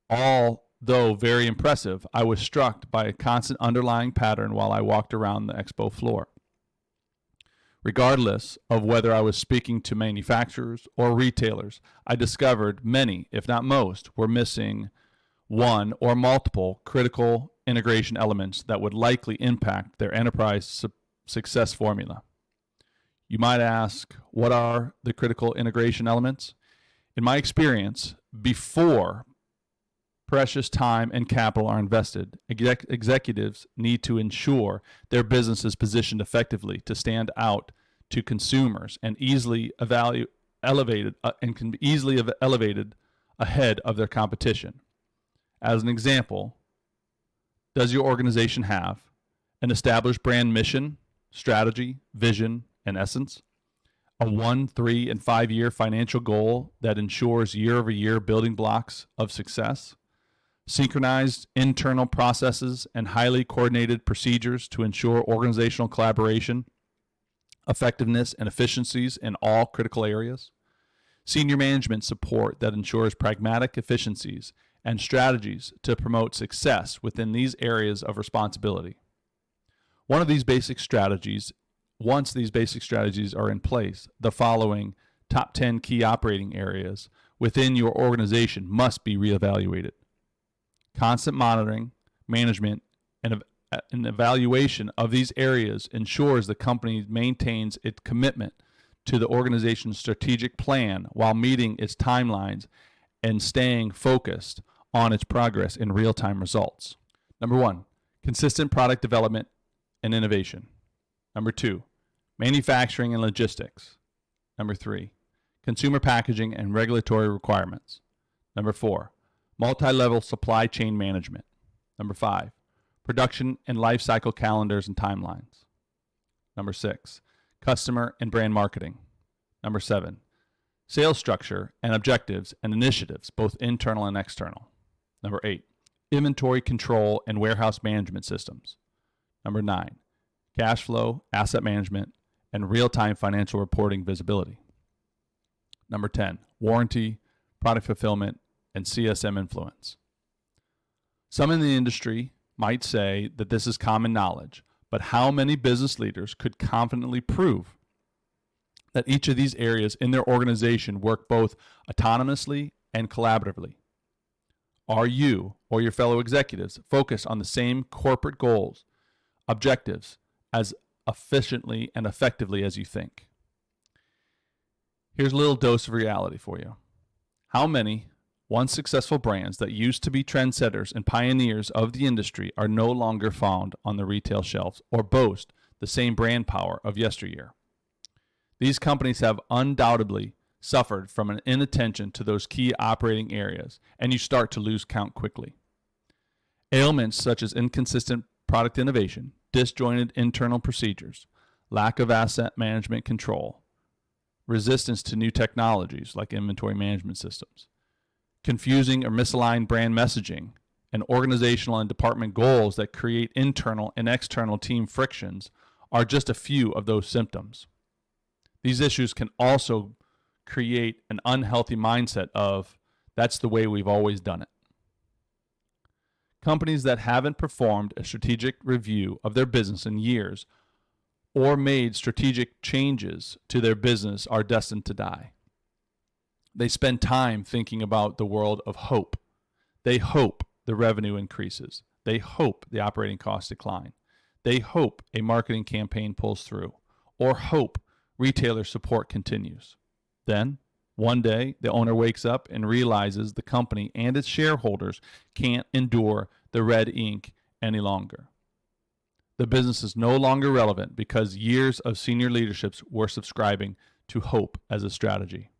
Although very impressive, I was struck by a constant underlying pattern while I walked around the expo floor. Regardless of whether I was speaking to manufacturers or retailers, I discovered many, if not most, were missing one or multiple critical integration elements that would likely impact their enterprise success formula. You might ask, what are the critical integration elements? In my experience, before precious time and capital are invested, executives need to ensure their business is positioned effectively to stand out to consumers and elevated ahead of their competition. As an example, does your organization have an established brand mission, strategy, vision, and essence? A 1, 3, and 5 year financial goal that ensures year-over-year building blocks of success? Synchronized internal processes and highly coordinated procedures to ensure organizational collaboration, effectiveness, and efficiencies in all critical areas? Senior management support that ensures pragmatic efficiencies and strategies to promote success within these areas of responsibility. Once these basic strategies are in place, the following top 10 key operating areas within your organization must be reevaluated. Constant monitoring, management, and an evaluation of these areas ensures the company maintains its commitment to the organization's strategic plan while meeting its timelines and staying focused on its progress in real-time results. Number 1, consistent product development and innovation. Number 2, manufacturing and logistics. Number 3, consumer packaging and regulatory requirements. Number 4, multi-level supply chain management. Number 5, production and life cycle calendars and timelines. Number 6, customer and brand marketing. Number 7, sales structure and objectives and initiatives, both internal and external. Number 8, inventory control and warehouse management systems. Number 9, cash flow, asset management, and real-time financial reporting visibility. Number 10, warranty, product fulfillment, and CSM influence. Some in the industry might say that this is common knowledge, but how many business leaders could confidently prove that each of these areas in their organization work both autonomously and collaboratively? Are you or your fellow executives focused on the same corporate goals, objectives, as efficiently and effectively as you think? Here's a little dose of reality for you. How many once successful brands that used to be trendsetters and pioneers of the industry are no longer found on the retail shelves or boast the same brand power of yesteryear? These companies have undoubtedly suffered from an inattention to those key operating areas, and you start to lose count quickly. Ailments such as inconsistent product innovation, disjointed internal procedures, lack of asset management control, resistance to new technologies like inventory management systems, confusing or misaligned brand messaging, and organizational and department goals that create internal and external team frictions are just a few of those symptoms. These issues can also create an unhealthy mindset of, that's the way we've always done it. Companies that haven't performed a strategic review of their business in years or made strategic changes to their business are destined to die. They spend time thinking about the world of hope. They hope the revenue increases. They hope the operating costs decline. They hope a marketing campaign pulls through, or hope retailer support continues. Then, one day, the owner wakes up and realizes the company and its shareholders can't endure the red ink any longer. The business is no longer relevant because years of senior leaderships were subscribing to hope as a strategy.